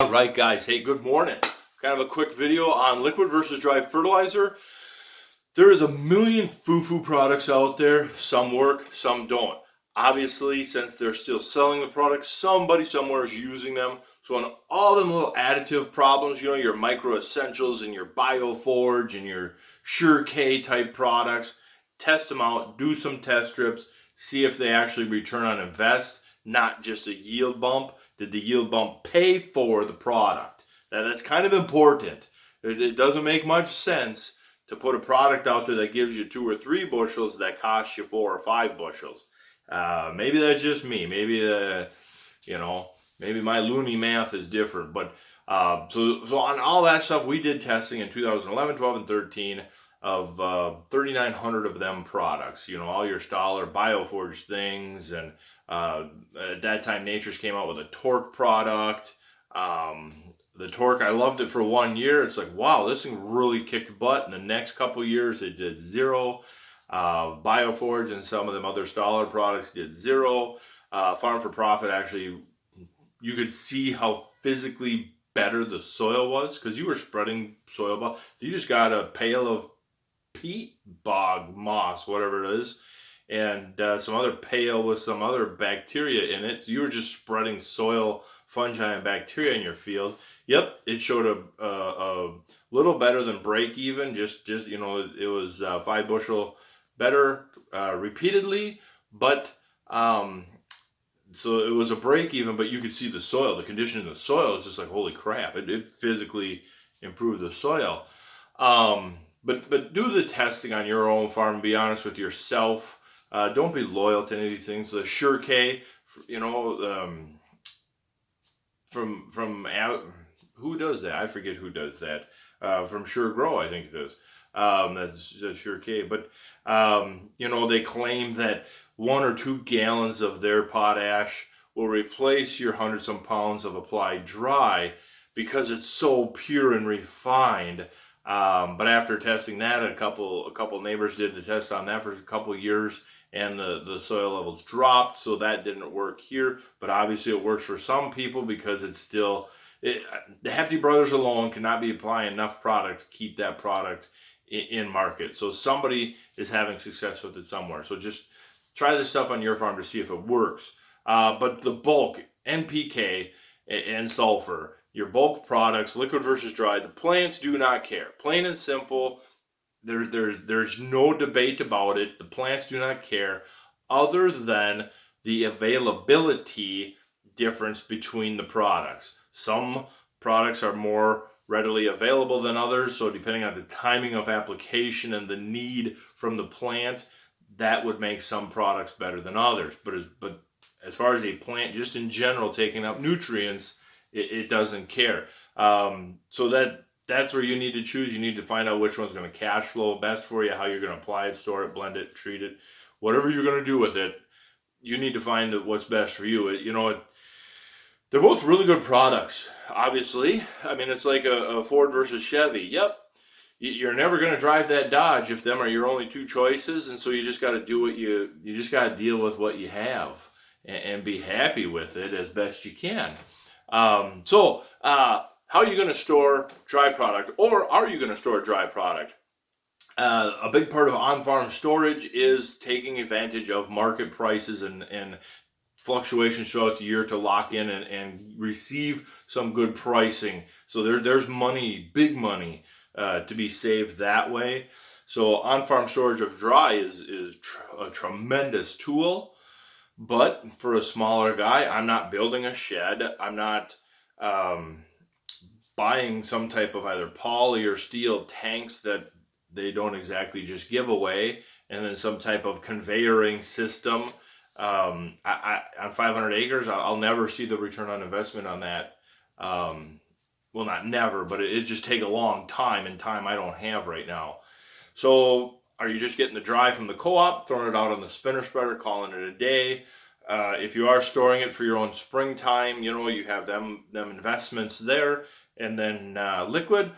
All right, guys. Hey, good morning. Kind of a quick video on liquid versus dry fertilizer. There is a million foo-foo products out there. Some work, some don't. Obviously, since they're still selling the product, somebody somewhere is using them. So on all them little additive problems, your micro essentials and your Bioforge and your Sure K type products, test them out, do some test strips, see if they actually return on invest, not just a yield bump. Did the yield bump pay for the product? That's kind of important. It doesn't make much sense to put a product out there that gives you 2 or 3 bushels that costs you 4 or 5 bushels. Maybe that's just me. Maybe my loony math is different. But so on all that stuff, we did testing in 2011, 12, and 13 of 3,900 of them products. All your Stoller Bioforge things, and at that time, Nature's came out with a torque product. The torque, I loved it for 1 year. It's like, wow, this thing really kicked butt. In the next couple years, it did 0. Bioforge and some of them other Stoller products did 0. Farm for Profit, actually, you could see how physically better the soil was because you were spreading soil. You just got a pail of peat bog moss, whatever it is, and some other pail with some other bacteria in it. So you were just spreading soil, fungi, and bacteria in your field. Yep, it showed a little better than break even. It was 5 bushel better repeatedly, but so it was a break even. But you could see the soil, the condition of the soil is just like, holy crap! It physically improved the soil. But do the testing on your own farm and be honest with yourself. Don't be loyal to any of these things. The Sure K, from who does that? I forget who does that. From Sure Grow, I think it is. That's Sure K. But they claim that 1 or 2 gallons of their potash will replace your 100-some pounds of applied dry because it's so pure and refined. But after testing that, a couple neighbors did the test on that for a couple of years, and the soil levels dropped, so that didn't work here. But obviously it works for some people because it's still, the Hefty Brothers alone cannot be applying enough product to keep that product in market. So somebody is having success with it somewhere. So just try this stuff on your farm to see if it works. But the bulk, NPK and sulfur, your bulk products, liquid versus dry, the plants do not care. Plain and simple. There's no debate about it. The plants do not care, other than the availability difference between the products. Some products are more readily available than others, so depending on the timing of application and the need from the plant, that would make some products better than others. But as far as a plant, just in general, taking up nutrients, it doesn't care. So that's where you need to choose. You need to find out which one's going to cash flow best for you, how you're going to apply it, store it, blend it, treat it, whatever you're going to do with it. You need to find what's best for you. They're both really good products, obviously. I mean, it's like a Ford versus Chevy. Yep, you're never going to drive that Dodge if them are your only 2 choices, and so you just got to do you just got to deal with what you have and be happy with it as best you can. How are you going to store dry product, or are you going to store dry product? A big part of on-farm storage is taking advantage of market prices and fluctuations throughout the year to lock in and receive some good pricing. So there's money, big money, to be saved that way. So on-farm storage of dry is a tremendous tool. But for a smaller guy, I'm not building a shed. I'm not buying some type of either poly or steel tanks that they don't exactly just give away, and then some type of conveyoring system. On 500 acres, I'll never see the return on investment on that. Well, not never, but it just take a long time, and time I don't have right now. So are you just getting the dry from the co-op, throwing it out on the spinner spreader, calling it a day? If you are storing it for your own springtime, you have them investments there. And then liquid,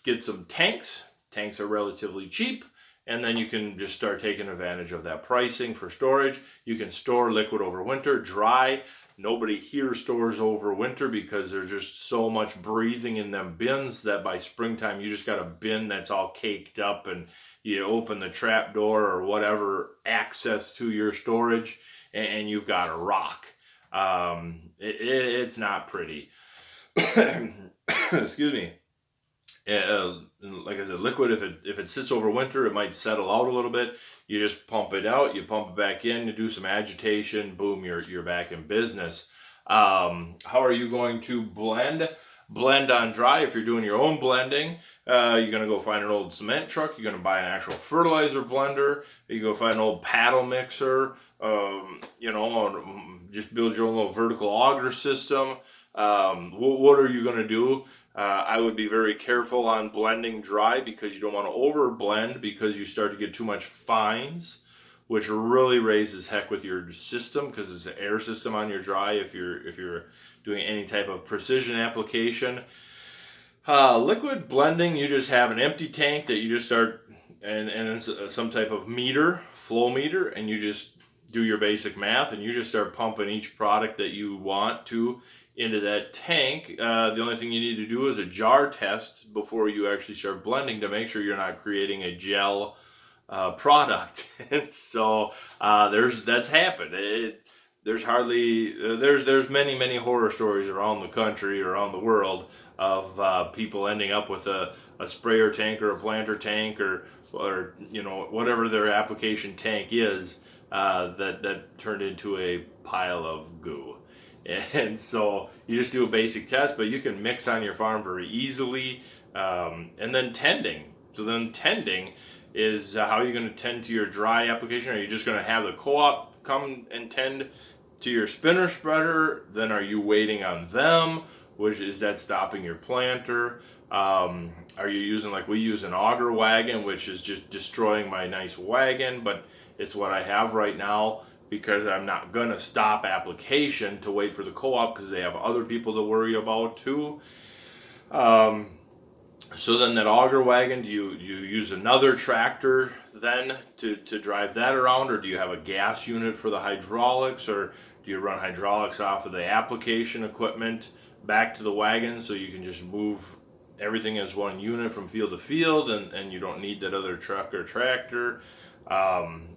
get some tanks. Tanks are relatively cheap. And then you can just start taking advantage of that pricing for storage. You can store liquid over winter. Dry, Nobody here stores over winter because there's just so much breathing in them bins that by springtime you just got a bin that's all caked up, and you open the trap door or whatever access to your storage, and you've got a rock. It's not pretty. Excuse me. Like I said, liquid, if it sits over winter, it might settle out a little bit. You just pump it out, you pump it back in, you do some agitation, boom, you're back in business. How are you going to blend on dry? If you're doing your own blending, you're going to go find an old cement truck, you're going to buy an actual fertilizer blender, you go find an old paddle mixer, or just build your own little vertical auger system. What are you going to do? I would be very careful on blending dry, because you don't want to over blend, because you start to get too much fines, which really raises heck with your system, because it's an air system on your dry if you're doing any type of precision application. Liquid blending, you just have an empty tank that you just start, and it's some type of meter, flow meter, and you just do your basic math, and you just start pumping each product that you want to into that tank. The only thing you need to do is a jar test before you actually start blending, to make sure you're not creating a gel product. So that's happened. There's many horror stories around the country, around the world, of people ending up with a sprayer tank or a planter tank, or whatever their application tank is, that turned into a pile of goo. And so you just do a basic test, but you can mix on your farm very easily. And then tending. So then tending is how you're going to tend to your dry application. Are you just going to have the co-op come and tend to your spinner spreader? Then are you waiting on them? Which is that stopping your planter? Are you using, like we use, an auger wagon, which is just destroying my nice wagon, but it's what I have right now, because I'm not going to stop application to wait for the co-op, because they have other people to worry about too. So then that auger wagon, do you use another tractor then to drive that around, or do you have a gas unit for the hydraulics, or do you run hydraulics off of the application equipment back to the wagon, so you can just move everything as one unit from field to field, and you don't need that other truck or tractor?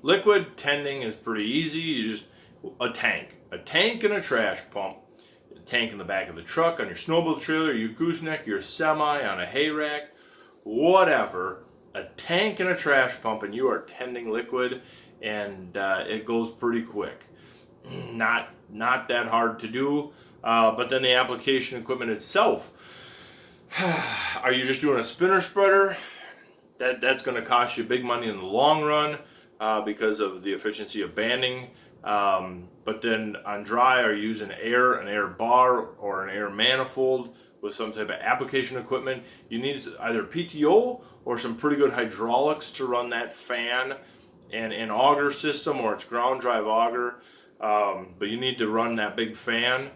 Liquid tending is pretty easy. You just a tank and a trash pump. A tank in the back of the truck, on your snowmobile trailer, your gooseneck, your semi, on a hay rack, whatever. A tank and a trash pump, and you are tending liquid, and it goes pretty quick. Not that hard to do. But then the application equipment itself. Are you just doing a spinner spreader? That's going to cost you big money in the long run, because of the efficiency of banding. But then on dry, are you using an air bar or an air manifold with some type of application equipment? You need either PTO or some pretty good hydraulics to run that fan and an auger system, or it's ground drive auger. But you need to run that big fan,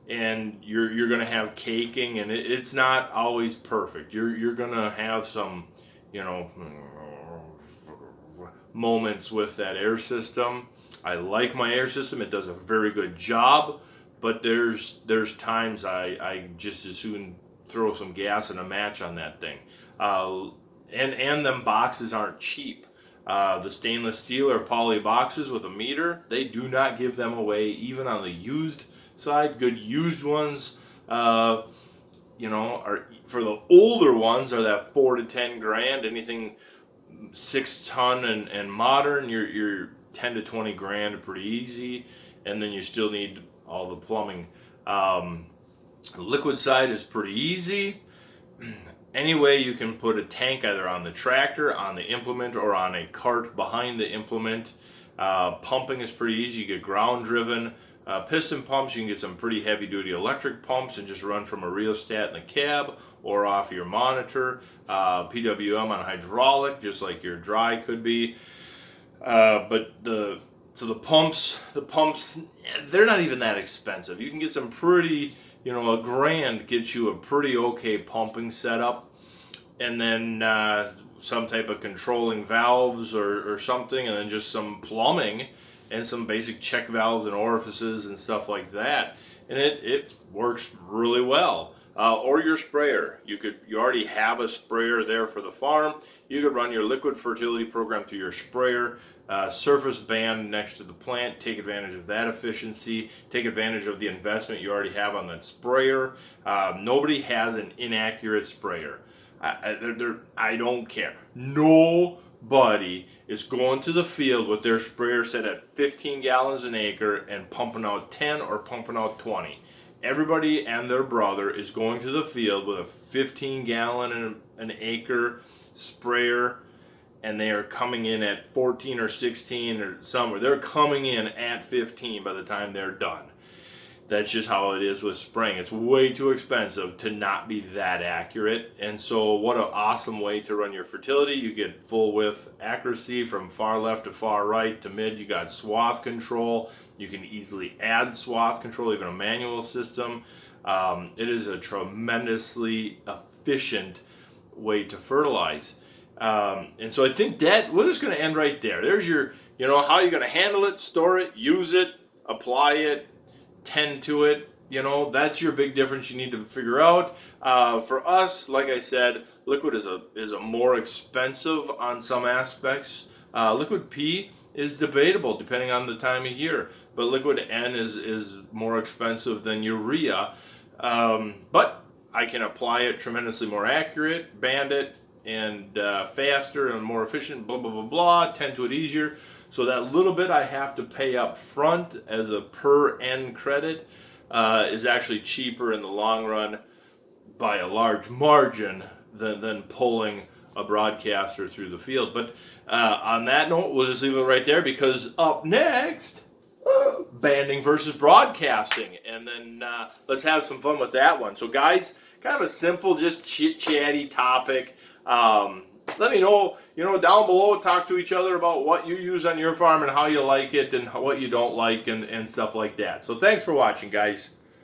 and you're going to have caking, and it's not always perfect. You're going to have some moments with that air system. I like my air system. It does a very good job, but there's times I just as soon throw some gas and a match on that thing. And them boxes aren't cheap. The stainless steel or poly boxes with a meter, they do not give them away, even on the used side. Good used ones, are for the older ones, are that 4 to 10 grand. Anything 6 ton and modern, you're 10 to 20 grand, pretty easy. And then you still need all the plumbing. The liquid side is pretty easy. Anyway, you can put a tank either on the tractor, on the implement, or on a cart behind the implement. Pumping is pretty easy. You get ground driven piston pumps. You can get some pretty heavy duty electric pumps and just run from a rheostat in the cab or off your monitor. PWM on hydraulic, just like your dry could be. But the pumps, they're not even that expensive. You can get some pretty, a grand gets you a pretty okay pumping setup, and then some type of controlling valves or something, and then just some plumbing, and some basic check valves and orifices and stuff like that, and it works really well. Or your sprayer. You already have a sprayer there for the farm. You could run your liquid fertility program through your sprayer, surface band next to the plant, take advantage of that efficiency, take advantage of the investment you already have on that sprayer. Nobody has an inaccurate sprayer. I don't care. Nobody is going to the field with their sprayer set at 15 gallons an acre and pumping out 10 or pumping out 20. Everybody and their brother is going to the field with a 15 gallon an acre sprayer, and they are coming in at 14 or 16 or somewhere. They're coming in at 15 by the time they're done. That's just how it is with spraying. It's way too expensive to not be that accurate. And so what an awesome way to run your fertility. You get full width accuracy from far left to far right to mid. You got swath control. You can easily add swath control, even a manual system. It is a tremendously efficient way to fertilize. And so I think that we're just going to end right there. There's your, how you're going to handle it, store it, use it, apply it, tend to it. That's your big difference you need to figure out. For us, like I said, liquid is a more expensive on some aspects. Liquid P is debatable depending on the time of year, but liquid N is more expensive than urea. But I can apply it tremendously more accurate, band it, and faster and more efficient, blah, blah, blah, blah, tend to it easier. So that little bit I have to pay up front as a per N credit is actually cheaper in the long run by a large margin than pulling a broadcaster through the field. But on that note, we'll just leave it right there, because up next, banding versus broadcasting. And then let's have some fun with that one. So guys, kind of a simple, just chit-chatty topic. Let me know, down below, talk to each other about what you use on your farm and how you like it and what you don't like and stuff like that. So thanks for watching, guys.